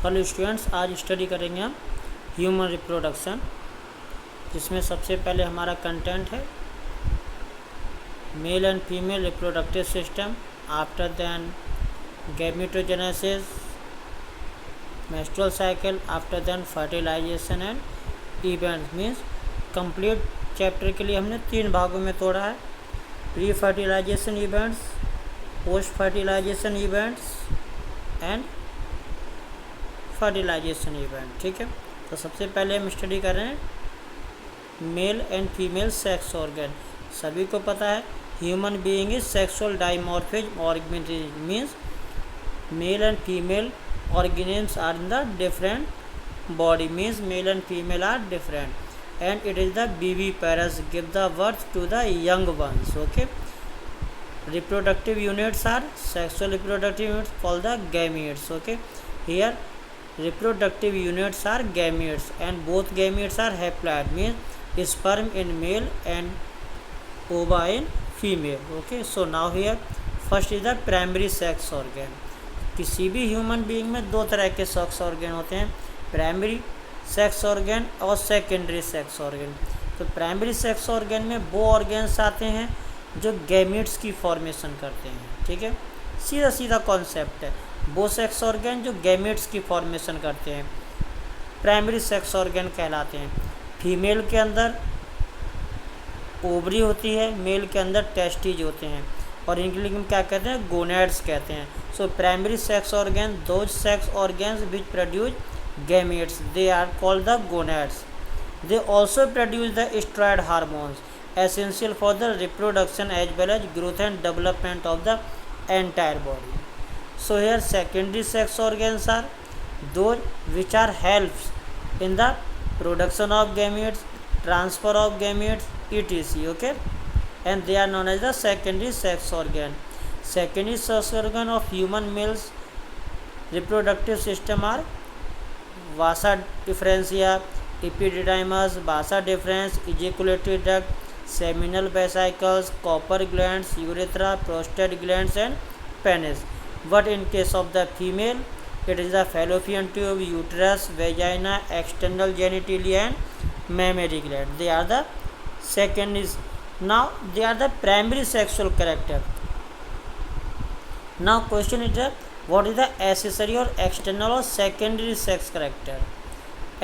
Hello students, आज study करेंगे हम ह्यूमन रिप्रोडक्शन, जिसमें सबसे पहले हमारा कंटेंट है male and female reproductive system after than gametogenesis, menstrual cycle, after than fertilization and events. Means complete chapter के लिए हमने 3 भागों में तोड़ा है: pre fertilization events, post fertilization events and fertilization event. ठीक है, तो सबसे पहले हम स्टडी कर रहे हैं male and female sex organ. सभी को पता है human being is sexual dimorphism organism, means male and female organisms are in the different body, means male and female are different and it is the बीवी parents give the birth to the young ones. Okay, reproductive units are sexual reproductive units called the gametes. Okay, here reproductive units are gametes and both gametes are haploid, means sperm in male and ova in female. Okay, so now here first is the primary sex organ. किसी भी human being में 2 तरह के sex organ होते हैं, primary sex organ और secondary sex organ. तो primary sex organ में वो ऑर्गन्स आते हैं जो गैमेट्स की फॉर्मेशन करते हैं। ठीक है, सीधा सीधा कॉन्सेप्ट है। वो सेक्स ऑर्गन जो गैमेट्स की फॉर्मेशन करते हैं प्राइमरी सेक्स ऑर्गन कहलाते हैं। फीमेल के अंदर ओवरी होती है, मेल के अंदर टेस्टिज होते हैं और इंग्लिश में क्या कहते हैं, गोनैड्स कहते हैं। So primary sex organ those sex organs which produce gametes, they are called the gonads. They also produce the steroid hormones essential for the reproduction as well as growth and development of the entire body. So here secondary sex organs are those which are helps in the production of gametes, transfer of gametes, etc. Okay, and they are known as the secondary sex organ. Secondary sex organ of human males reproductive system are vasa deferens, epididymis, vasa deferens, ejaculatory duct, seminal vesicles, copper glands, urethra, prostate glands and penis. But in case of the female, it is the fallopian tube, uterus, vagina, external genitalia and mammary gland. They are the secondary. Now they are the primary sexual character. Now question is what is the accessory or external or secondary sex character?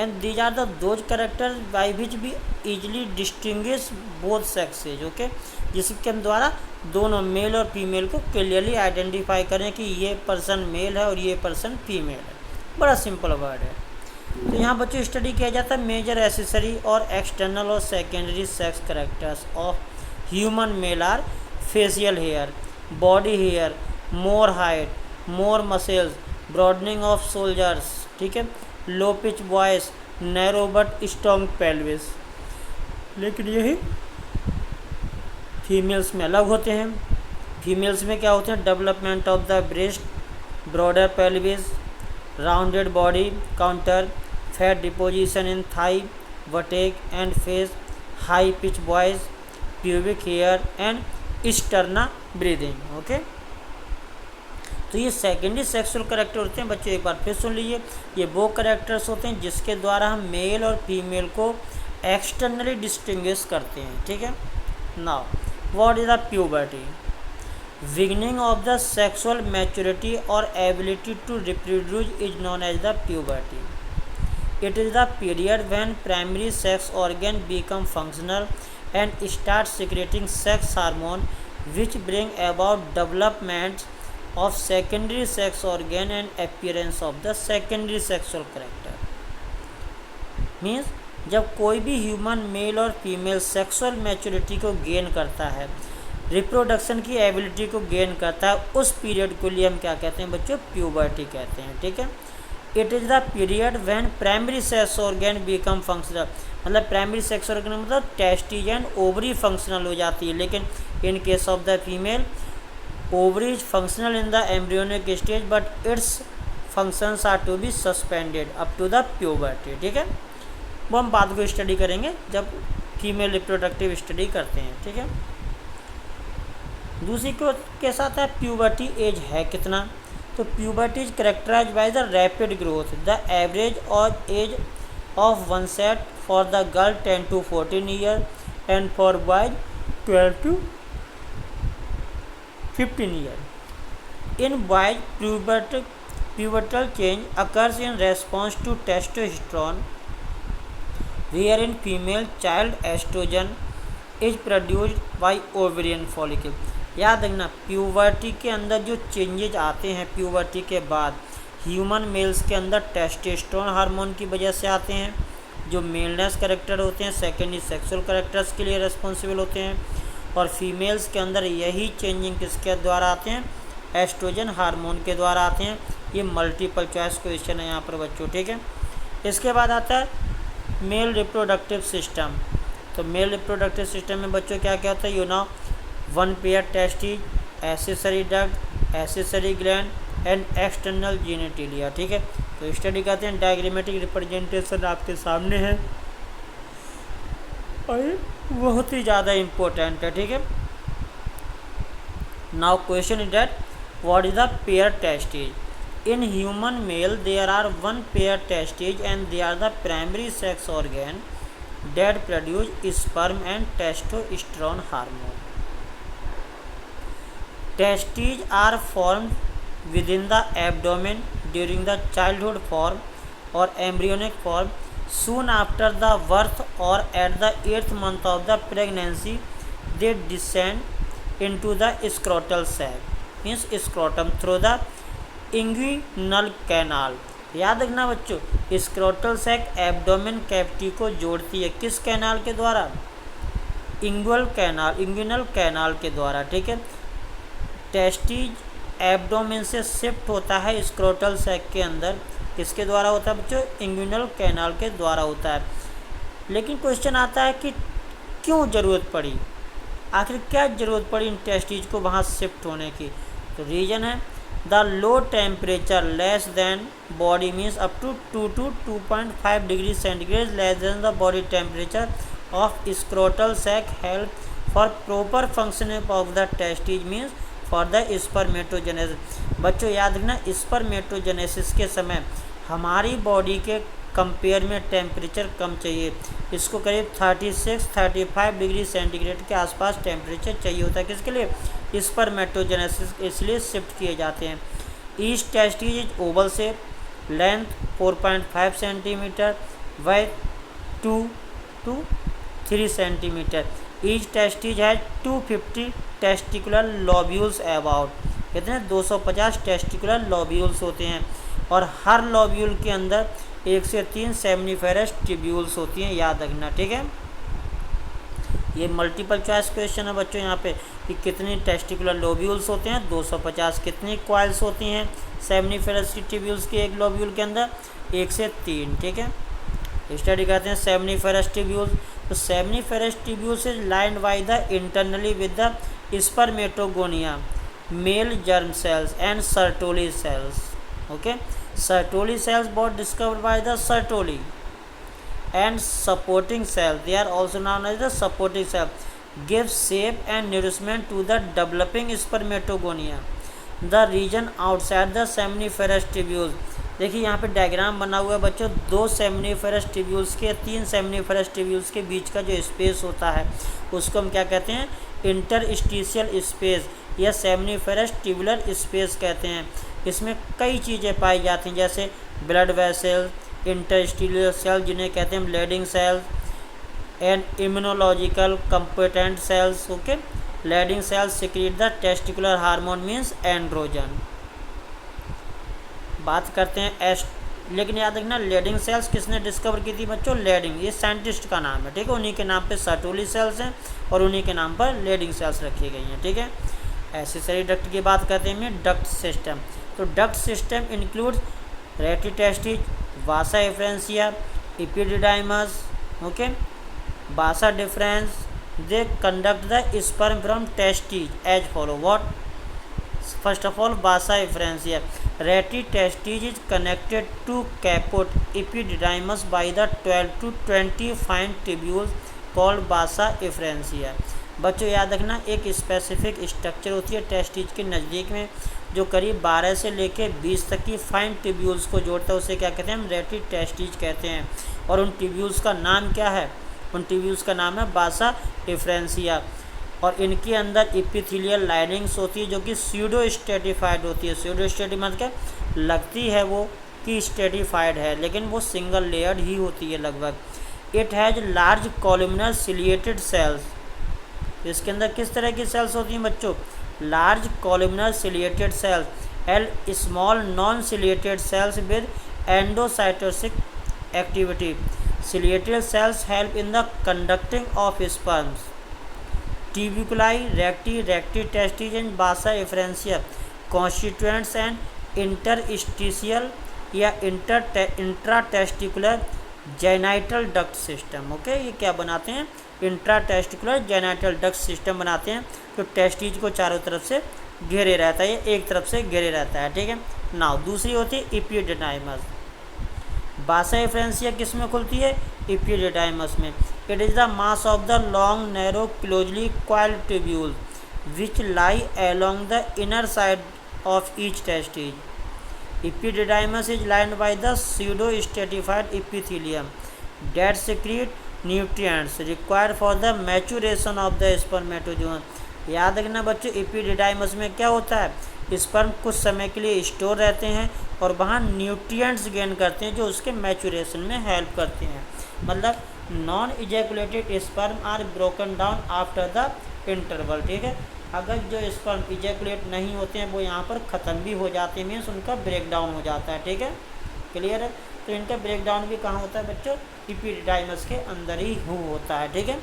And these are the those characters by which we easily distinguish both sexes. Okay, जिसके द्वारा दोनों mail और female को clearly identify करें कि ये person mail है और ये पर्सन फीमेल है। बड़ा सिंपल वर्ड है। तो यहाँ बच्चों स्टडी किया जाता है मेजर एसेसरी और एक्सटर्नल और secondary sex characters of human male are facial hair, body hair, more height, more muscles, broadening of shoulders, ठीक है, low pitch voice, narrow but strong pelvis. लेकिन यही फीमेल्स में अलग होते हैं। फीमेल्स में क्या होते हैं, development of the breast, broader pelvis, rounded body, contour, fat deposition in thigh, buttock and face, high pitch voice, pubic hair and sternal breathing. Okay, तो ये सेकेंडरी सेक्सुअल कैरेक्टर होते हैं। बच्चों एक बार फिर सुन लीजिए, ये वो कैरेक्टर्स होते हैं जिसके द्वारा हम मेल और फीमेल को एक्सटर्नली डिस्टिंग्विश करते हैं। ठीक है, now what is the puberty? Beginning of the sexual maturity और ability to reproduce is known as the puberty. It is the period when primary sex organ become functional and start secreting sex hormone which bring about development of secondary sex organ and appearance of the secondary sexual character. Means जब कोई भी human male और female sexual maturity को gain करता है, reproduction की ability को gain करता है, उस पीरियड को लिए हम क्या कहते हैं बच्चों, प्यूबर्टी कहते हैं। ठीक है, it is the period when primary sex organ become functional, मतलब प्राइमरी सेक्स ऑर्गन मतलब टेस्टिज एंड ओवरी फंक्शनल हो जाती है। लेकिन in case of the female, ovary is functional in the embryonic stage but its functions are to be suspended up to the puberty. ठीक है, वो हम बात को स्टडी करेंगे जब फीमेल रिप्रोडक्टिव स्टडी करते हैं। ठीक है, दूसरी को के साथ है प्यूबर्टी एज है कितना, तो puberty is characterize by the rapid growth, the average or age of onset for the girl 10 to 14 year and for boys 12 to 15 year. In boys, pubertal change occurs in response to testosterone, where in female child estrogen is produced by ovarian follicle. याद रखना puberty के अंदर जो changes आते हैं puberty के बाद human mails के अंदर टेस्टोस्टेरोन हार्मोन की वजह से आते हैं, जो मेलनेस करेक्टर होते हैं सेकेंडरी सेक्सुअल करेक्टर्स के लिए रिस्पॉन्सिबल होते हैं, और फीमेल्स के अंदर यही चेंजिंग किसके द्वारा आते हैं, एस्ट्रोजन हार्मोन के द्वारा आते हैं. ये मल्टीपल चॉइस क्वेश्चन है यहाँ पर बच्चों, ठीक है. इसके बाद आता है मेल रिप्रोडक्टिव सिस्टम. तो मेल रिप्रोडक्टिव सिस्टम में बच्चों क्या क्या होता है, you know one pair testes, accessory duct, accessory gland and external genitalia, ठीक है. तो स्टडी करते हैं, डायग्रामेटिक रिप्रेजेंटेशन आपके सामने है और बहुत ही ज़्यादा इम्पोर्टेंट है, ठीक है. Now question is that what is the pair testes? In human male there are one pair testes and they are the primary sex organ that produce sperm and testosterone hormone. Testes are formed within the abdomen during the childhood form or embryonic form, soon after the birth or at the 8th month of the pregnancy. They descend into the scrotal sac, means scrotum through the inguinal canal. याद रखना बच्चों, scrotal sac abdomen cavity को जोड़ती है किस canal के द्वारा, inguinal canal के द्वारा, ठीक है. टेस्टिज एब्डोमेन से शिफ्ट होता है स्क्रोटल सैक के अंदर, किसके द्वारा होता है बच्चों, इंग्विनल कैनाल के द्वारा होता है. लेकिन क्वेश्चन आता है कि क्यों ज़रूरत पड़ी, आखिर क्या ज़रूरत पड़ी इन टेस्टिज को वहाँ शिफ्ट होने की. तो रीज़न है the low temperature less than body means up to 2 to 2.5 degree centigrade less than the body temperature of scrotal sac help for proper functioning of the testes means for the spermatogenesis. बच्चों याद रखना spermatogenesis के समय हमारी body के compare में temperature कम चाहिए, इसको करीब 36-35 डिग्री सेंटीग्रेड के आसपास टेम्परेचर चाहिए होता है, किसके लिए, स्पर्मेटोजेनेसिस, इसलिए शिफ्ट किए जाते हैं. Each testes is oval shape, length 4.5 centimetre, wide 2 to 3 centimetre. Each testes has 250 testicular lobules about, कितने 250 टेस्टिकुलर लॉब्यूल्स होते हैं, और हर लॉब्यूल के अंदर 1 से 3 सेमनीफेरस ट्यूब्यूल्स होती हैं. याद रखना, ठीक है. ये मल्टीपल चॉइस क्वेश्चन है बच्चों यहाँ पे कि कितनी टेस्टिकुलर लोब्यूल्स होते हैं, 250. कितनी क्वाइल्स होती हैं सेमनीफेरस ट्यूब्यूल्स के एक लोब्यूल के अंदर, 1 से 3, ठीक है. स्टडी करते हैं सेमनीफेरस ट्यूब्यूल्स. तो seminiferous tubules is lined by the internally with the spermatogonia, male germ cells and Sertoli cells. Okay, Sertoli cells both discovered by the Sertoli and supporting cells, they are also known as the supporting cell, give shape and nourishment to the developing spermatogonia. The region outside the seminiferous tubules, देखिए यहाँ पे diagram बना हुआ है बच्चों, 2 seminiferous tubules के 3 seminiferous tubules के बीच का जो स्पेस होता है उसको हम क्या कहते हैं, इंटरस्टिशियल स्पेस या सेमनीफेरस ट्यूबुलर स्पेस कहते हैं. इसमें कई चीज़ें पाई जाती हैं जैसे ब्लड वेसल, इंटरस्टिशियल सेल जिन्हें कहते हैं Leydig cells, and immunological component cells. Okay, Leydig cells secrete the testicular hormone means androgen. बात करते हैं लेकिन याद रखना लेडिंग सेल्स किसने डिस्कवर की थी बच्चों, लेडिंग, ये साइंटिस्ट का नाम है, ठीक है. उन्हीं के नाम पे सर्टोली सेल्स हैं और उन्हीं के नाम पर लेडिंग सेल्स रखी गई हैं, ठीक है. एक्सेसरी डक्ट की बात करते हैं डक्ट सिस्टम. तो duct system includes rete testis, vasa efferentia, epididymis, okay, vasa deferens. They conduct the sperm from testes as follow. What? First of all, vasa efferentia. Retitestis is connected to caput epididymis by the 12 to 20 fine tubules called vasa efferentia. बच्चों याद रखना एक specific structure होती है testes के नज़दीक में, जो करीब 12 से लेकर 20 तक की फाइन ट्यूब्यूल्स को जोड़ता है उसे क्या कहते हैं हम रेटी टेस्टिज कहते हैं। और उन ट्यूब्यूल्स का नाम क्या है, उन ट्यूब्यूल्स का नाम है बासा डिफरेंशिया। और इनके अंदर इपिथेलियल लाइनिंग्स होती है जो कि स्यूडो स्ट्रेटिफाइड होती है। स्यूडो स्ट्रेटिफाइड मतलब लगती है वो कि स्ट्रेटिफाइड है लेकिन वो सिंगल लेयर्ड ही होती है लगभग। It has large columnar ciliated cells. इसके अंदर किस तरह की सेल्स होती हैं बच्चों, लार्ज कॉलमनर सिलिएटेड सेल्स एल small non ciliated cells with endocytotic activity. Ciliated cells help in the conducting of sperms. Tubuli, recti, recti testes and vasa efferentia constituents and interstitial या intratesticular genital duct system. Okay, ये क्या बनाते हैं, इंट्राटेस्टिकुलर genital duct system बनाते हैं तो testes को चारों तरफ से घेरे रहता है, ये एक तरफ से घेरे रहता है, ठीक है। नाउ दूसरी होती है इपिडिडाइमस। बासा एफरेंशिया किस में खुलती है, इपिडिडाइमस में। It is the mass of the long narrow closely coiled tubule which lie along the inner side of each testes. Epididymis is lined by the pseudo-stratified epithelium that secrete nutrients required for the maturation of the spermatozoon। याद रखना बच्चों, epididymis में क्या होता है, sperm कुछ समय के लिए स्टोर रहते हैं और वहाँ न्यूट्रिएंट्स गेन करते हैं जो उसके मैचुरेशन में हेल्प करते हैं। मतलब non ejaculated sperm are broken down after the interval, ठीक है। अगर जो स्पर्म इजैकुलेट नहीं होते हैं वो यहाँ पर ख़त्म भी हो जाते हैं, मीन्स उनका ब्रेक डाउन हो जाता है, ठीक है, क्लियर है। तो इनका ब्रेक डाउन भी कहाँ होता है बच्चों, एपिडिडाइमस के अंदर ही होता है, ठीक है।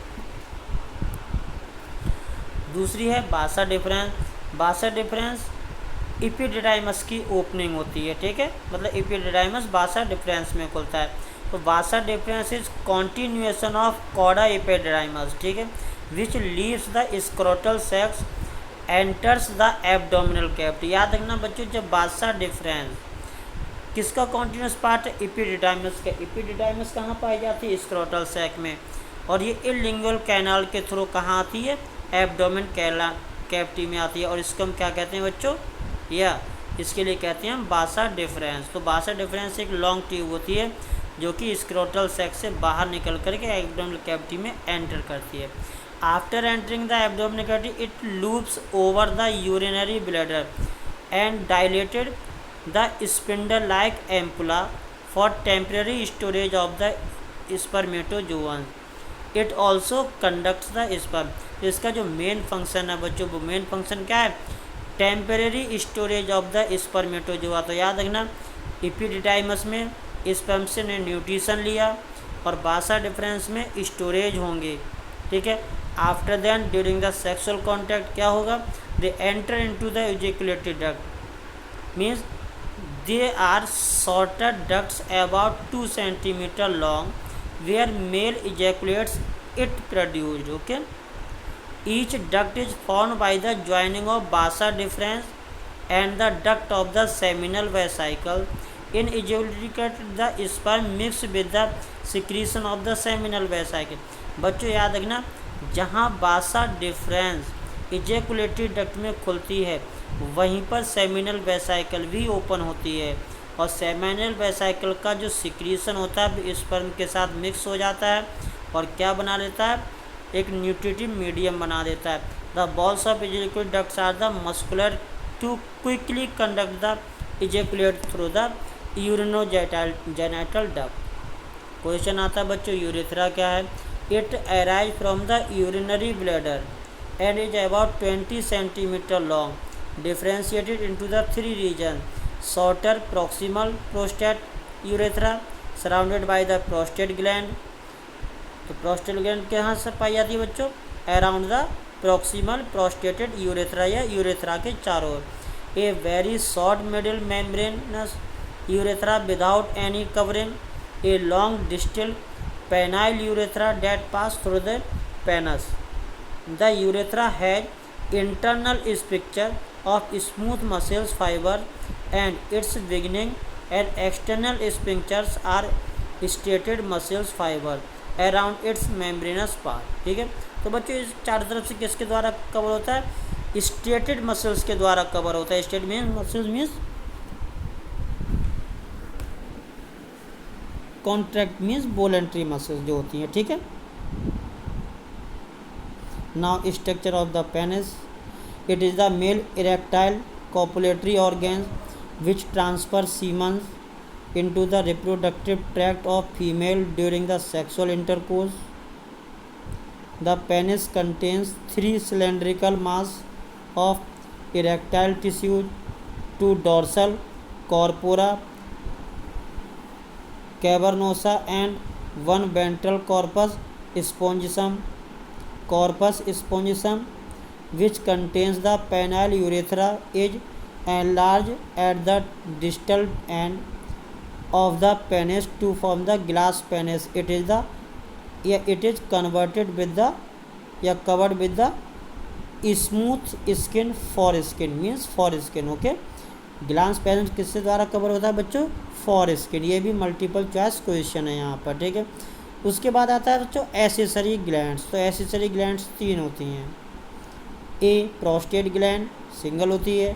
दूसरी है बासा डिफरेंस। बासा डिफरेंस एपिडिडाइमस की ओपनिंग होती है, ठीक है, मतलब एपिडिडाइमस बासा डिफरेंस में खुलता है। तो बासा difference is continuation of coda epididymis, ठीक है, विच leaves the scrotal sex enters the abdominal cavity. याद रखना बच्चों, जब बासा डिफरेंस किसका कॉन्टिन्यूस पार्ट है, एपिडिडाइमस का। एपिडिडाइमस कहाँ पाई जाती है, स्क्रोटल सैक में, और ये इलिंगुअल कैनाल के थ्रू कहाँ आती है, एब्डोमिन कैविटी में आती है। और इसको हम क्या कहते हैं बच्चों, या इसके लिए कहते हैं हम बासा डिफरेंस। तो बासा डिफरेंस एक लॉन्ग ट्यूब होती है जो कि स्क्रोटल सैक से बाहर निकल करके एब्डोमिनल कैविटी में एंटर करती है। After entering the abdominal cavity it loops over the urinary bladder and dilated the spindle like ampulla for temporary storage of the spermatozoan. It also conducts the sperm. तो इसका जो main function है बच्चों, वो main function क्या है, temporary storage of the spermatozoa. तो याद रखना, एपिडिडाइमस में स्पर्म से ने न्यूट्रिशन लिया और बासा डिफरेंस में स्टोरेज होंगे, ठीक है। After then during the sexual contact क्या होगा, they enter into the ejaculatory duct, means they are shorter ducts about 2 centimeter long where male ejaculates it produced, okay। Each duct is formed by the joining of basa deferens and the duct of the seminal vesicle. In ejaculate the sperm mixed with the secretion of the seminal vesicle। बच्चों याद रखना, जहाँ बासा difference ejaculatory duct में खुलती है वहीं पर सेमिनल वेसाइकल भी ओपन होती है, और सेमिनल वेसाइकल का जो सिक्रीशन होता है स्पर्म के साथ मिक्स हो जाता है और क्या बना लेता है, एक न्यूट्रिटिव मीडियम बना देता है। The walls of ejaculatory ducts are the muscular to quickly conduct the ejaculate through the urinogenital duct. Question आता है बच्चों, यूरेथ्रा क्या है। It arise from the urinary bladder and is about 20 centimeter long, differentiated into the 3 regions: shorter proximal prostate urethra surrounded by the prostate gland। तो prostate gland कहाँ से पाई जाती है बच्चों, around the proximal prostated urethra या urethra के चारों ओर। A very short middle membranous urethra without any covering। A long distal penile urethra that pass through the penis। The urethra has internal structure of smooth muscle fiber and its beginning and external sphincters are striated muscle fiber around its membranous part, ठीक है। तो बच्चों इस चारों तरफ से किसके द्वारा कवर होता है, स्ट्रेटेड मसल्स के द्वारा कवर होता है। Striated means muscles means contract means voluntary muscles जो होती हैं, ठीक है। Now structure of the penis, it is the male erectile copulatory organs which transfer semen into the reproductive tract of female during the sexual intercourse. The penis contains 3 cylindrical mass of erectile tissue, 2 dorsal corpora cavernosa and 1 ventral corpus spongiosum. Corpus spongiosum, which contains the penile urethra, is enlarged at the distal end of the penis to form the glass penis. It is covered with the smooth skin foreskin means foreskin, okay. Glass penis किससे द्वारा cover होता है बच्चों? Foreskin. ये भी multiple choice question है यहाँ पर, ठीक है। उसके बाद आता है बच्चों एसेसरी ग्लैंड्स। तो एसेसरी ग्लैंड्स 3 होती हैं। ए प्रोस्टेट ग्लैंड सिंगल होती है,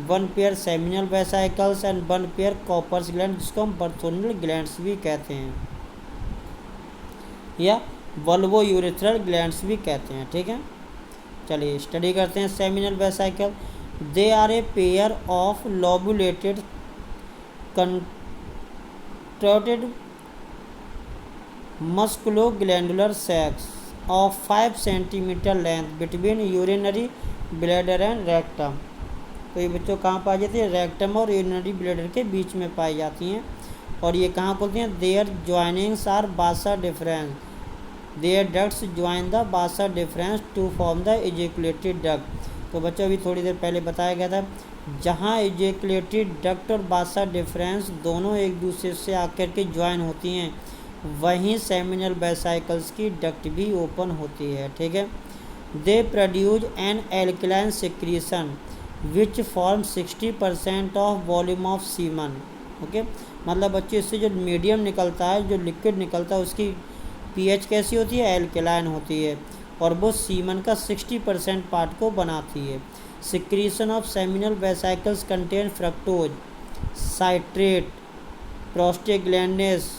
1 pair seminal vesicles and 1 pair Cowper's gland, जिसको हम बर्थोनल ग्लैंड्स भी कहते हैं या वल्वो यूरेथ्रल ग्लैंड्स भी कहते हैं, ठीक है। चलिए स्टडी करते हैं seminal vesicle. They are a pair of lobulated contorted musculoglandular sacs of 5 centimeter length between urinary bladder and rectum। तो ये बच्चों कहाँ पाई जाती है? रेक्टम और यूरिनरी ब्लैडर के बीच में पाई जाती हैं। और ये कहाँ खुलती हैं? Their joinings are vasa deferens, their ducts join the vasa deferens to form the ejaculated duct. तो बच्चों अभी थोड़ी देर पहले बताया गया था, जहाँ इजेकुलेटेड डक्ट और बासा डिफरेंस दोनों एक दूसरे से आकर के ज्वाइन होती हैं, वहीं सेमिनल वेसाइकल्स की डक्ट भी ओपन होती है, ठीक है। They produce an alkaline secretion which form 60% of volume of semen, okay. मतलब बच्चे इससे जो मीडियम निकलता है, जो लिक्विड निकलता है, उसकी पीएच कैसी होती है? एल्कलाइन होती है, और वो सीमन का 60% पार्ट को बनाती है। Secretion of seminal vesicles contain fructose, citrate, prostaglandins,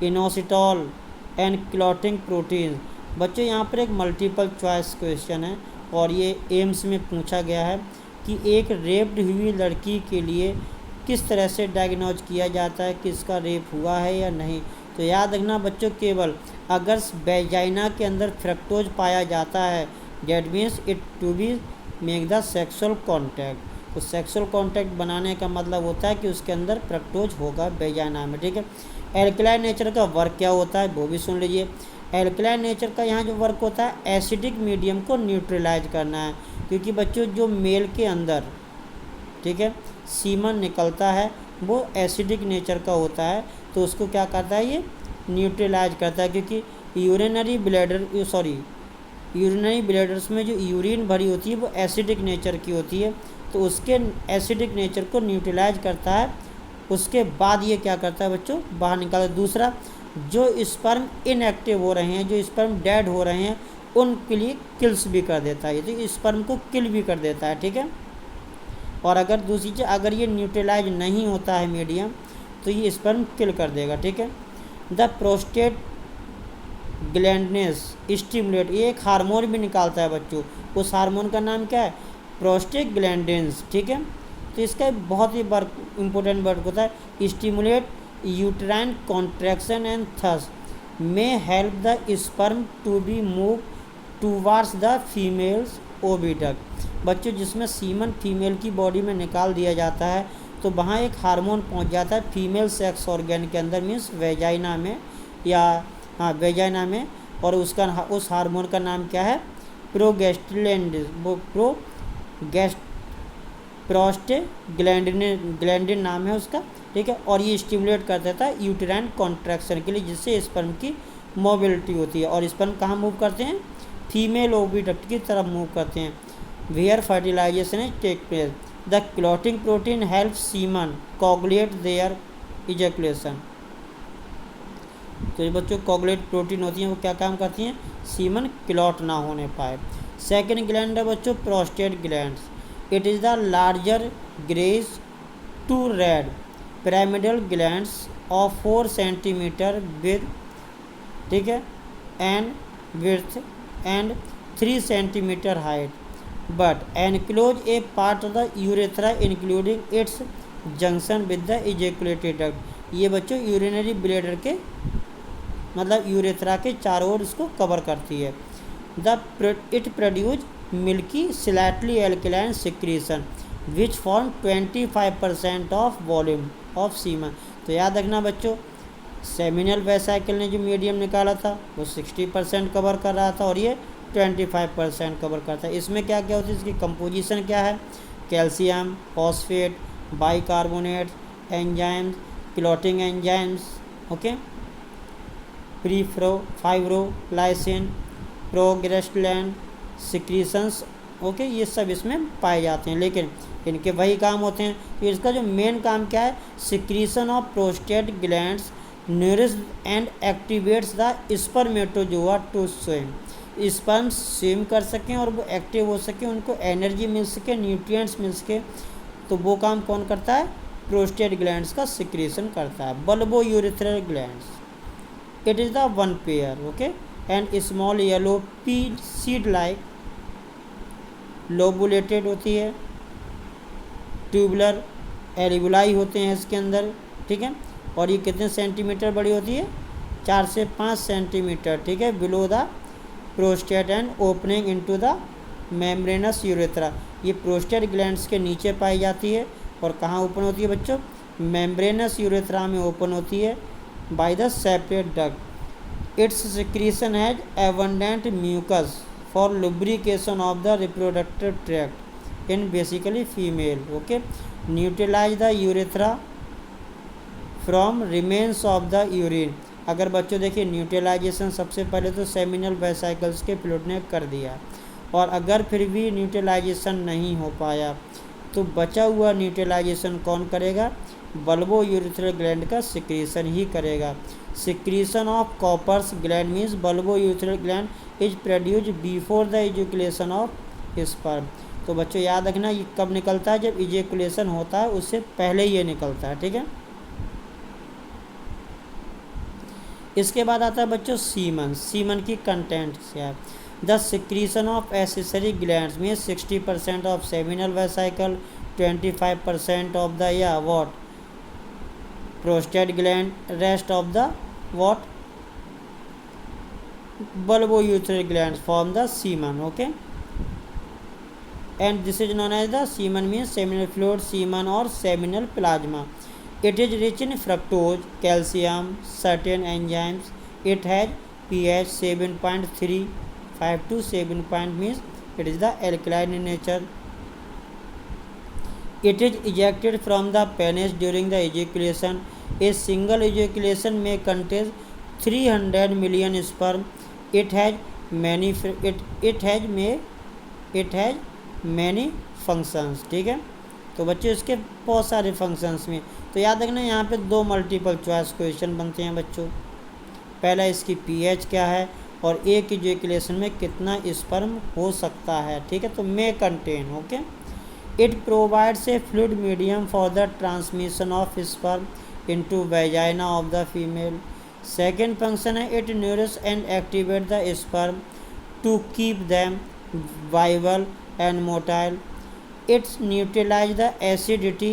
inositol and clotting protein. बच्चों यहाँ पर एक मल्टीपल चॉइस क्वेश्चन है और ये एम्स में पूछा गया है कि एक रेप्ड हुई लड़की के लिए किस तरह से डायग्नोज किया जाता है कि इसका रेप हुआ है या नहीं। तो याद रखना बच्चों, केवल अगर वेजाइना के अंदर फ्रक्टोज पाया जाता है, that means it to be make the sexual contact. तो सेक्सुअल कॉन्टैक्ट बनाने का मतलब होता है कि उसके अंदर फ्रक्टोज होगा वेजाइना में, ठीक है। एल्कलाइन नेचर का वर्क क्या होता है वो भी सुन लीजिए। एल्कलाइन नेचर का यहाँ जो वर्क होता है, एसिडिक मीडियम को न्यूट्रलाइज करना है, क्योंकि बच्चों जो मेल के अंदर, ठीक है, सीमन निकलता है वो एसिडिक नेचर का होता है, तो उसको क्या करता है? ये न्यूट्रलाइज करता है, क्योंकि यूरिनरी ब्लैडर्स में जो यूरिन भरी होती है वो एसिडिक नेचर की होती है, तो उसके एसिडिक नेचर को न्यूट्रलाइज करता है। उसके बाद ये क्या करता है बच्चों? बाहर निकालता है। दूसरा, जो स्पर्म इनएक्टिव हो रहे हैं, जो स्पर्म डेड हो रहे हैं, उनके लिए किल्स भी कर देता है, ये तो स्पर्म को किल भी कर देता है, ठीक है। और अगर दूसरी चीज़, अगर ये न्यूट्रलाइज नहीं होता है मीडियम, तो ये स्पर्म किल कर देगा, ठीक है। द प्रोस्टेट ग्लैंडनेस स्टिमुलेट, ये एक हार्मोन भी निकालता है बच्चों, उस हार्मोन का नाम क्या है? प्रोस्टेग्लैंडिन्स, ठीक है। तो इसका बहुत ही इम्पोर्टेंट वर्क होता है, stimulate uterine contraction and thus may help the sperm to be move towards the females oviduct. बच्चों जिसमें सीमन फीमेल की बॉडी में निकाल दिया जाता है, तो वहाँ एक हार्मोन पहुँच जाता है फीमेल सेक्स ऑर्गन के अंदर, मीन्स वेजाइना में, या हाँ वेजाइना में, और उस हार्मोन का नाम क्या है? प्रोस्टाग्लैंडिन नाम है उसका, ठीक है। और ये स्टिमुलेट कर देता है यूटेराइन कॉन्ट्रैक्शन के लिए, जिससे स्पर्म की मोबिलिटी होती है, और स्पर्म कहाँ मूव करते हैं? फीमेल ओविडक्ट की तरफ मूव करते हैं, where fertilization is take place. The clotting protein help semen coagulate their ejaculation. तो ये बच्चों कोगुलेट प्रोटीन होती हैं, वो क्या काम करती हैं? सीमन क्लॉट ना होने पाए। सेकेंड ग्लैंड है बच्चों prostate gland. It is the larger grace to red pyramidal glands of 4 centimeter with, ठीक है, and width and 3 centimeter height, but enclose a part of the urethra including its junction with the ejaculatory duct। ये बच्चों urinary bladder के मतलब urethra के चारों ओर इसको cover करती है। It produce milky slightly alkaline secretion which form 25% of volume of semen. तो याद रखना बच्चों, सेमिनल वेसाइकिल ने जो मीडियम निकाला था वो 60% कवर कर रहा था और ये 25% कवर करता है। इसमें क्या क्या होती है, इसकी कंपोजिशन क्या है, calcium, phosphate, bicarbonate, enzymes, clotting enzymes, okay, fibrolysin, progesterone secretions, okay, ये सब इसमें पाए जाते हैं। लेकिन इनके वही काम होते हैं। तो इसका जो मेन काम क्या है, secretion of prostate glands nourish and activates the spermatozoa to swim. Sperm swim कर सकें और वो एक्टिव हो सके, उनको एनर्जी मिल सके, न्यूट्रिएंट्स मिल सके, तो वो काम कौन करता है, प्रोस्टेट ग्लैंड्स का सिक्रीशन करता है। Bulbourethral glands, it is the one pair, okay, and small yellow pea seed like lobulated होती है, ट्यूबुलर एलिबुलाई होते हैं इसके अंदर, ठीक है, और ये कितने सेंटीमीटर बड़ी होती है, 4 से 5 सेंटीमीटर, ठीक है, below the prostate and opening into the membranes urethra. ये प्रोस्टेट ग्लैंड्स के नीचे पाई जाती है और कहाँ ओपन होती है बच्चों, मेम्ब्रेनस यूरेथ्रा में ओपन होती है by the separate duct. Its secretion has abundant mucus for lubrication of the reproductive tract in basically female, okay, neutralize the urethra from remains of the urine. अगर बच्चों देखिए neutralisation सबसे पहले तो seminal vesicles के fluid ने कर दिया, और अगर फिर भी न्यूट्रलाइजेशन नहीं हो पाया तो बचा हुआ न्यूट्रलाइजेशन कौन करेगा, बल्बो यूरेथ्रल ग्लैंड का सिक्रीशन ही करेगा। Secretion of Cowper's gland means bulbourethral gland is produced before the ejaculation of sperm. तो बच्चों याद रखना ये कब निकलता है, जब इजैकुलेशन होता है उससे पहले ये निकलता है, ठीक है। इसके बाद आता है बच्चों सीमन। सीमन की कंटेंट क्या है, the secretion of accessory glands में 60% of seminal vesicle, 25% of the या what prostate gland, rest of the what bulbourethral gland form the semen, okay, and this is known as the semen means seminal fluid, semen or seminal plasma. It is rich in fructose, calcium, certain enzymes. It has pH 7.35 to 7 means it is the alkaline in nature. It is ejected from the penis during the ejaculation. A single ejaculation may contain 300 million sperm. It has many functions, ठीक है। तो बच्चों इसके बहुत सारे functions में, तो याद रखना यहाँ पे 2 मल्टीपल चॉइस क्वेश्चन बनते हैं बच्चों। पहला इसकी पीएच क्या है और एक इजैकुलेशन में कितना स्पर्म हो सकता है, ठीक है, तो may contain, okay. It provides a fluid medium for the transmission of sperm into vagina of the female. Second function है it nourish and activate the sperm to keep them viable and motile. It neutralize the acidity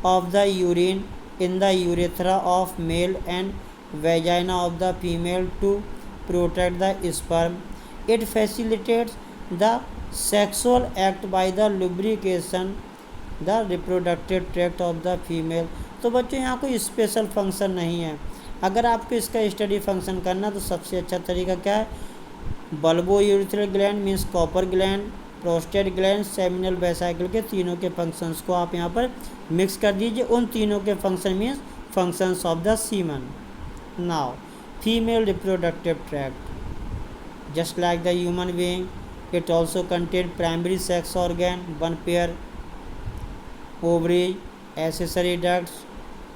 of the urine in the urethra of male and vagina of the female to protect the sperm. It facilitates the sexual act by the lubrication the reproductive tract of the female। तो बच्चों यहाँ कोई special function नहीं है। अगर आपको इसका study function करना तो सबसे अच्छा तरीका क्या है, bulbourethral gland means copper gland, prostate gland, seminal vesicle के तीनों के फंक्शंस को आप यहाँ पर मिक्स कर दीजिए। उन तीनों के function means functions of the semen. Now female reproductive tract just like the human being, it also contain primary sex organ, 1 pair ovary, accessory ducts,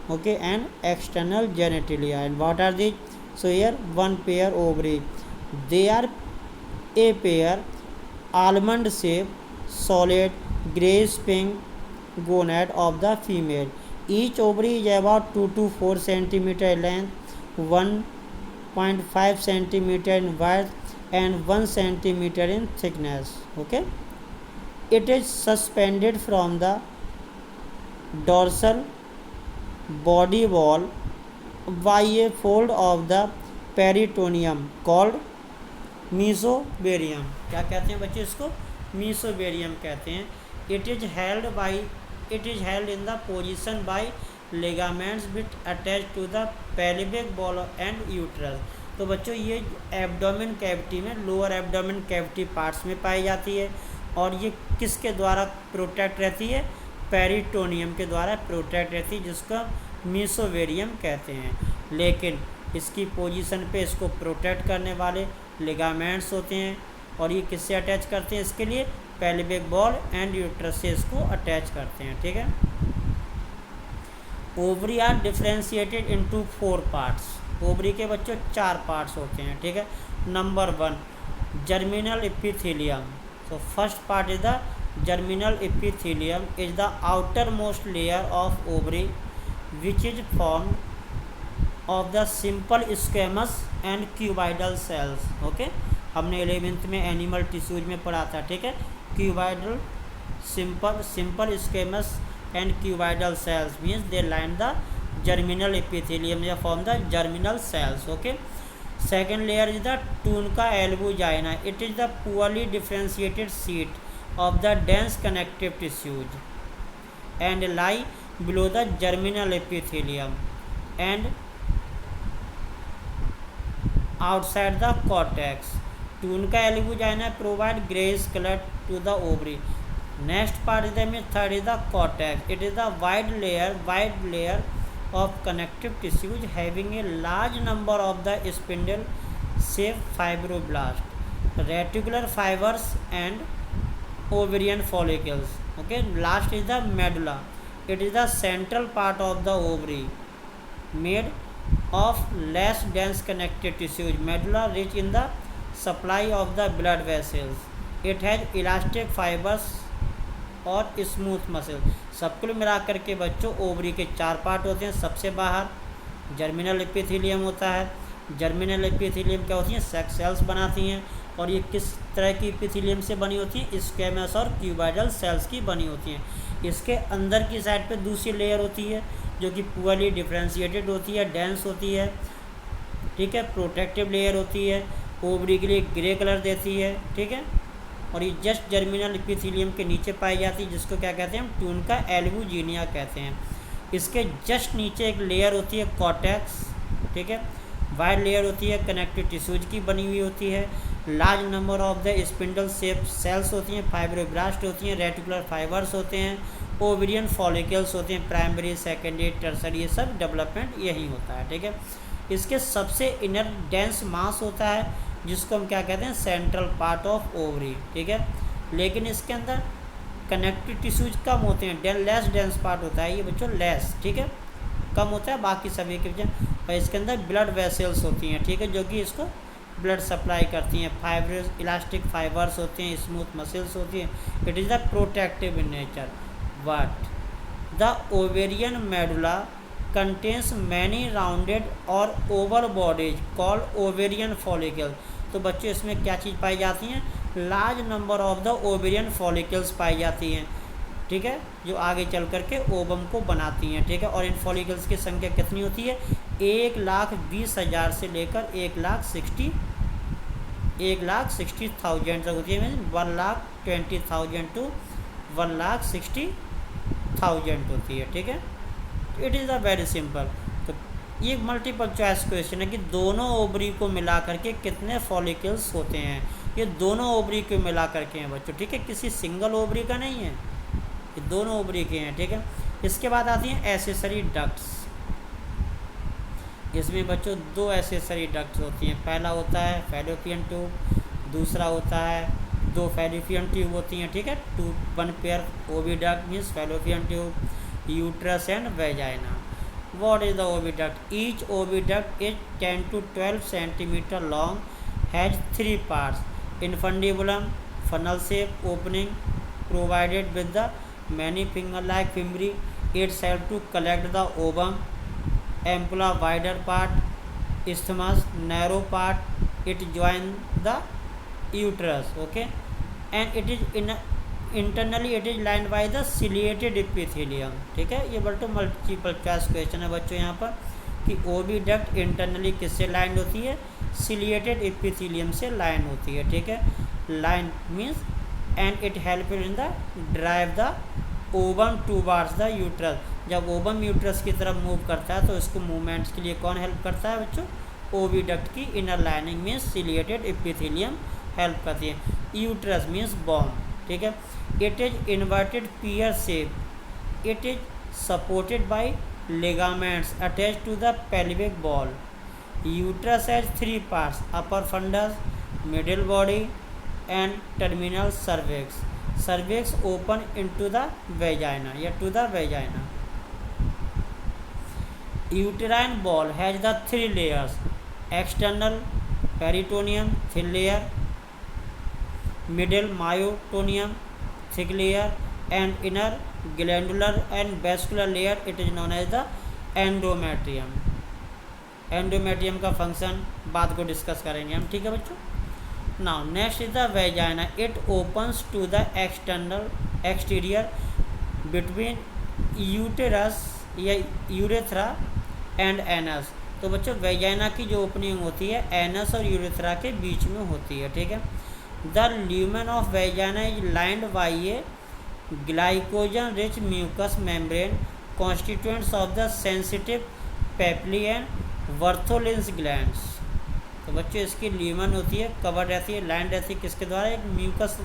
okay, and external genitalia. And what are these? So here 1 pair ovary, they are a pair almond shape, solid, grayish pink gonad of the female. Each ovary is about 2 to 4 centimeter in length, 1.5 centimeter in width, and 1 centimeter in thickness. Okay. It is suspended from the dorsal body wall by a fold of the peritoneum called mesovarium. क्या कहते हैं बच्चे इसको? Mesovarium कहते हैं. It is held in the position by ligaments which attach to the pelvic wall and uterus. तो बच्चों ये एब्डोमेन कैविटी में, लोअर एब्डोमेन कैविटी पार्ट्स में पाई जाती है. और ये किसके द्वारा प्रोटेक्ट रहती है? पेरिटोनियम के द्वारा प्रोटेक्ट रहती है, जिसको मीसोबेरियम कहते हैं. लेकिन इसकी पोजीशन पे इसको प्रोटेक्ट करने वाले लिगामेंट्स होते हैं. और ये किससे अटैच करते हैं? इसके लिए पेल्विक वॉल एंड यूट्रस से इसको अटैच करते हैं. ठीक है. Ovary are differentiated into 4 parts. Ovary के बच्चों 4 पार्ट्स होते हैं. ठीक है. Number 1 germinal epithelium. So first part is the germinal epithelium is the outermost layer of ovary which is formed of the simple squamous and cuboidal cells. Okay, हमने 11th में animal tissues में पढ़ा था. ठीक है. Cuboidal simple squamous and cuboidal cells means they line the germinal epithelium, they form the germinal cells. Okay. Second layer is the tunica albuginea. It is the poorly differentiated sheet of the dense connective tissues and lie below the germinal epithelium and outside the cortex. Tunica albuginea provide grayish color to the ovary. Next part is the third is the cortex. It is the wide layer of connective tissues having a large number of the spindle shaped fibroblast, reticular fibers and ovarian follicles. Okay. Last is the medulla. It is the central part of the ovary made of less dense connective tissues. Medulla rich in the supply of the blood vessels. It has elastic fibers और smooth muscle. सब कुल मिला करके बच्चों ovary के 4 part होते हैं. सबसे बाहर जर्मिनल एपिथेलियम होता है. जर्मिनल एपिथेलियम क्या होती हैं? सेक्स सेल्स बनाती हैं. और ये किस तरह की एपिथेलियम से बनी होती हैं? स्क्वेमस और क्यूबाइडल सेल्स की बनी होती हैं. इसके अंदर की साइड पे दूसरी लेयर होती है जो कि पुअरली डिफ्रेंशिएटेड होती है, डेंस होती है. ठीक है. प्रोटेक्टिव लेयर होती है, ओवरी के लिए ग्रे कलर देती है. ठीक है. और ये जस्ट जर्मिनल एपिथेलियम के नीचे पाई जाती है, जिसको क्या कहते हैं? हम ट्यूनिका एल्बुजिनिया कहते हैं. इसके जस्ट नीचे एक लेयर होती है कॉर्टेक्स. ठीक है. वाइड लेयर होती है कनेक्टिव टिश्यूज की बनी हुई होती है. Large number of the spindle shape cells होती हैं, फाइब्रोब्लास्ट होती हैं, रेटिकुलर फाइबर्स होते हैं, ओवेरियन फॉलिकल्स होते हैं. प्राइमरी, सेकेंडरी, टर्सरी, ये सब डेवलपमेंट यही होता है. ठीक है. इसके सबसे इनर डेंस मास होता है जिसको हम क्या कहते हैं? Central part of ovary. ठीक है. लेकिन इसके अंदर कनेक्टिव टिश्यूज कम होते हैं, लेस डेंस पार्ट होता है ये बच्चों, लेस. ठीक है. कम होता है बाकी सभी के वजह. और इसके अंदर ब्लड वेसल्स होती हैं. ठीक है. जो कि इसको ब्लड सप्लाई करती हैं. फाइब्रस इलास्टिक फाइबर्स होते हैं, स्मूथ मसल्स होती हैं. It is the protective in nature. But the ovarian medulla contains many rounded और oval bodies called ovarian follicles. तो बच्चों इसमें क्या चीज़ पाई जाती हैं? Large number of the ovarian follicles पाई जाती हैं. ठीक है. जो आगे चल करके ओवम को बनाती हैं. ठीक है. और इन फॉलिकल्स की संख्या कितनी होती है? 1,20,000 से लेकर 1,60,000 तक होती है. मीन्स 1,20,000 to 1,60,000 होती है. ठीक है. It is a very simple. तो ये मल्टीपल चॉइस क्वेश्चन है कि दोनों ओवरी को मिला करके कितने फॉलिकल्स होते हैं. ये दोनों ओवरी को मिला करके हैं बच्चों. ठीक है. किसी सिंगल ओवरी का नहीं है, ये दोनों ओवरी के हैं. ठीक है. इसके बाद आती हैं एसेसरी डक्ट्स. इसमें बच्चों 2 एसेसरी डक्ट्स होती हैं. पहला होता है फैलोपियन ट्यूब, दूसरा होता है 2 फैलोपियन ट्यूब होती हैं. ठीक है. 1 pair oviduct means fallopian tube, uterus and vagina. What is the oviduct? Each oviduct is 10 to 12 centimeter long, has 3 parts: infundibulum, funnel shape opening provided with the many finger like fimbriae. It helps to collect the ovum. Ampulla wider part, isthmus narrow part. It joins the uterus. Okay, and it is internally it is lined by the ciliated epithelium. ठीक है, ये बल्टो multiple choice question है बच्चों यहाँ पर कि oviduct internally किससे line होती है, सिलिएटेड एपिथेलियम से लाइन होती है. ठीक है, line means and it help in the drive the ovum towards the uterus. जब ओवम यूट्रस की तरफ मूव करता है तो इसको मूवमेंट्स के लिए कौन हेल्प करता है बच्चों, ओविडक्ट की inner lining means ciliated epithelium help करती है. यूट्रस मीन्स बॉम. ठीक है, it is inverted pear shape. It is supported by ligaments attached to the pelvic ball. Uterus has 3 parts: upper fundus, middle body, and terminal cervix. Cervix open into the vagina या to the vagina. Uterine ball has the 3 layers: external peritoneum thin layer, middle myotoneum thick layer, and inner glandular and vascular layer. It is known as the endometrium. Endometrium का function बाद को discuss करेंगे हम. ठीक है बच्चों. Now next is the vagina. It opens to the exterior between uterus या urethra and anus. तो बच्चों वेजाइना की जो ओपनिंग होती है एनस और यूरेथ्रा के बीच में होती है. ठीक है, the lumen of vagina is lined by a glycogen rich mucous membrane constituents of the sensitive papillae and Bartholin's glands. तो बच्चों इसकी ल्यूमन होती है, कवर रहती है, लाइन रहती है किसके द्वारा, एक म्यूकस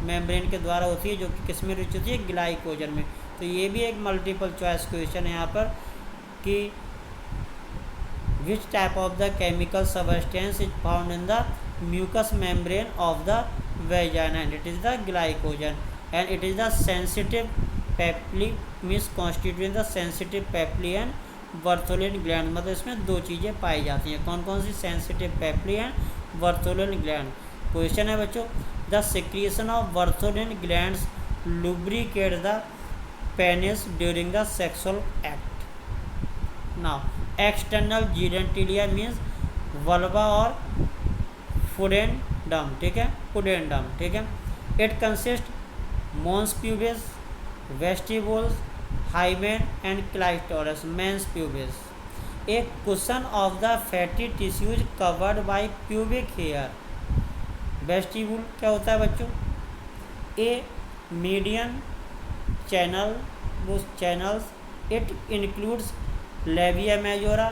मेम्ब्रेन के द्वारा होती है जो कि किस में रिच होती है, ग्लाइकोजन में. तो ये भी एक मल्टीपल चॉइस क्वेश्चन है यहाँ पर कि which type of the chemical substance is found in the mucus membrane of the vagina and it is the glycogen. And it is the sensitive papilla means constituting the sensitive papilla and Bartholin gland. मतलब इसमें 2 चीज़ें पाई जाती हैं. कौन कौन सी, sensitive papillae and Bartholin gland. Question है बच्चों, the secretion of Bartholin glands lubricate the penis during the sexual act. Now external genitalia means vulva और फुडेंडम. ठीक है, फुडेंडम. ठीक है, it consist mons pubis, vestibules, hymen and clitoris. Mons pubis, a cushion of the fatty tissues covered by pubic hair. Vestibule क्या होता है बच्चों, a median channel, channels. It includes labia majora,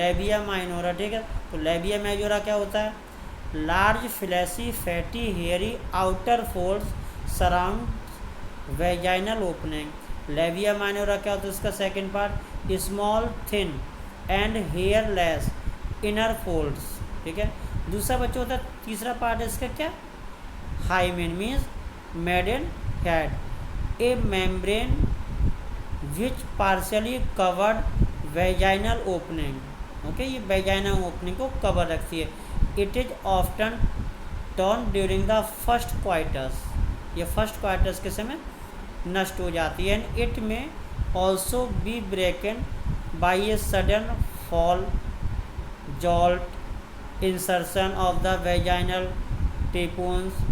labia minora. ठीक है, तो labia majora क्या होता है, large fleshy fatty hairy outer folds surround vaginal opening. Labia minora क्या होता है, इसका second part small thin and hairless inner folds. ठीक है, दूसरा बच्चा होता है, तीसरा पार्ट इसका क्या, hymen means maiden head. A membrane which partially covered vaginal opening. Okay, ये वेजाइनल ओपनिंग को कवर रखती है. It is often torn during the first coitus. ये फर्स्ट क्वार्टर्स के समय नष्ट हो जाती है. And it may also be broken by a sudden fall, jolt, insertion of the vaginal tampons,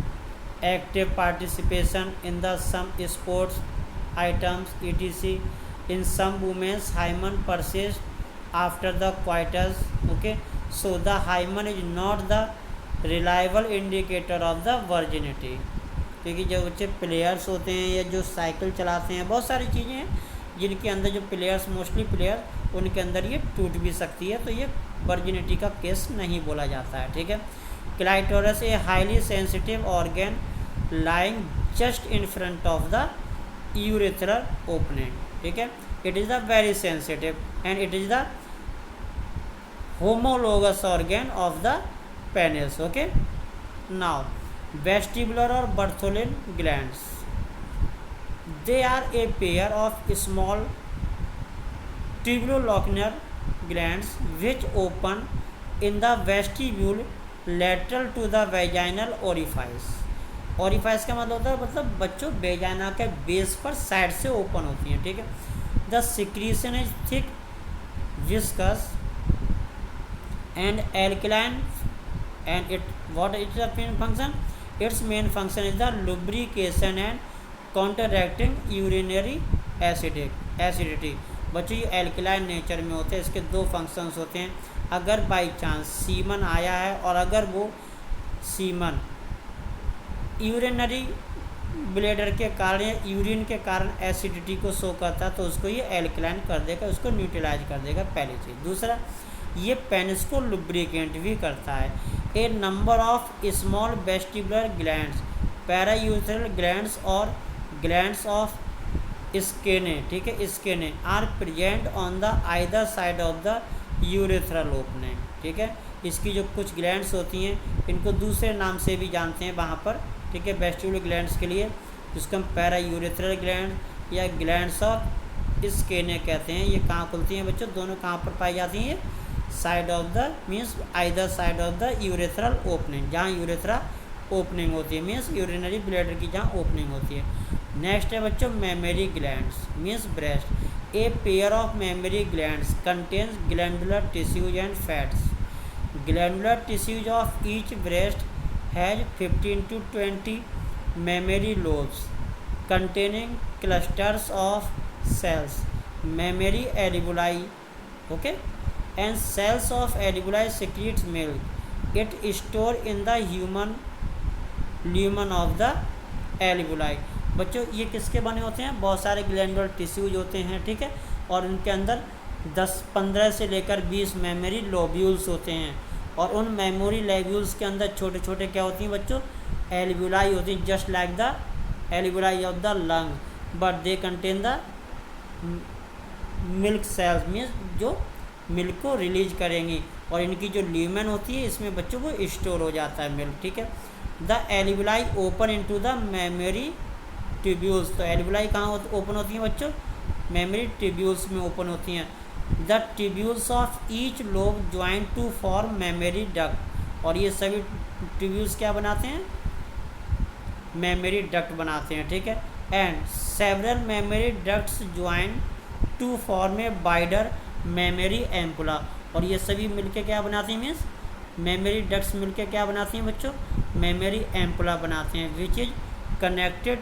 active participation in the some sports items etc. In some women's hymen persist after the coitus. Okay, so the hymen is not the reliable indicator of the virginity. क्योंकि जो बच्चे players होते हैं या जो cycle चलाते हैं, बहुत सारी चीज़ें हैं जिनके अंदर जो प्लेयर्स, मोस्टली प्लेयर, उनके अंदर ये टूट भी सकती है, तो ये वर्जिनिटी का केस नहीं बोला जाता है. ठीक है, clitoris a highly sensitive organ lying just in front of the urethral opening. ठीक है, it is the very sensitive and it is the homologous organ of the penis. Okay, now vestibular or Bartholin glands. They are a pair of small tubulocular glands which open in the vestibule lateral to the vaginal orifice. Orifice का मतलब होता है मतलब बच्चों vagina के base पर side से open होती हैं, ठीक है। The secretion is thick, viscous and alkaline and it what is the main function? Its main function is the lubrication and counteracting urinary acidity। बच्चों ये एल्कलाइन नेचर में होते हैं, इसके दो फंक्शंस होते हैं। अगर बाई चांस सीमन आया है और अगर वो सीमन यूरिनरी ब्लेडर के कारण या यूरिन के कारण एसिडिटी को शो करता है तो उसको ये एल्कलाइन कर देगा, उसको न्यूट्रलाइज कर देगा, पहली चीज़। दूसरा, ये पेनिस को लुब्रिकेंट भी करता है। A number of small vestibular glands, paraurethral glands और ग्लैंड्स ऑफ स्केने, ठीक है, Skene are present on the either side of the urethral opening, ठीक है। इसकी जो कुछ ग्लैंड्स होती हैं इनको दूसरे नाम से भी जानते हैं वहाँ पर, ठीक है, वेस्टिबुलर ग्लैंड्स के लिए, जिसको हम पैरायूरेथ्रल ग्लैंड या ग्लैंड्स ऑफ स्केने कहते हैं। ये कहाँ खुलती हैं बच्चों? दोनों कहाँ पर पाई जाती हैं? Side of the means either side of the urethral opening, जहाँ यूरेथ्रा ओपनिंग होती है, मीन्स यूरिनरी ब्लैडर की जहाँ ओपनिंग होती है। नेक्स्ट है बच्चों mammary glands means breast. A pair of mammary glands contains glandular tissues and fats. Glandular tissues of each breast has 15 to 20 memory lobes containing clusters of cells, mammary alveoli, okay, and cells of alveoli secretes milk. It stored in the human lumen of the alveoli। बच्चों ये किसके बने होते हैं? बहुत सारे glandular tissues होते हैं, ठीक है, और उनके अंदर 10-15 से लेकर 20 मेमोरी लोब्यूल्स होते हैं, और उन मेमोरी लोब्यूल्स के अंदर छोटे छोटे क्या होती हैं बच्चों? एल्वुलाई होती हैं, just like the alveoli of the lung, but they contain the milk sales means जो मिल्क को रिलीज करेंगी, और इनकी जो ल्यूमेन होती है इसमें बच्चों को स्टोर हो जाता है मिल्क, ठीक है। The alveoli open into the mammary tubules. तो एल्वुलाई कहाँ ओपन होती हैं बच्चों? मेमोरी ट्यूब्यूल्स में ओपन होती हैं। The tubules of each lobe join to form mammary duct, और ये सभी ट्यूब्यूल्स क्या बनाते हैं? मेमोरी डक्ट बनाते हैं, ठीक है। And several mammary ducts join to form a wider mammary ampulla, और ये सभी मिलके क्या बनाती हैं? मीन्स मेमोरी डक्ट्स मिलके क्या बनाती हैं बच्चों? मेमोरी एम्पुला बनाते हैं, which is connected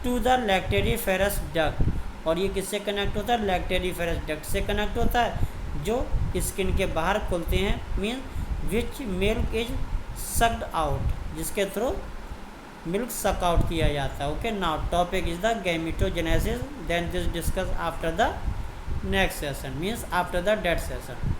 to the lactiferous duct, और ये किससे कनेक्ट होता है? लैक्टेरिफेरस डक्ट से कनेक्ट होता है, जो स्किन के बाहर खुलते हैं, mean which milk is sucked out, जिसके थ्रू मिल्क सक आउट किया जाता है। Okay, now topic is the gametogenesis, then this discuss after the next session means after the that session.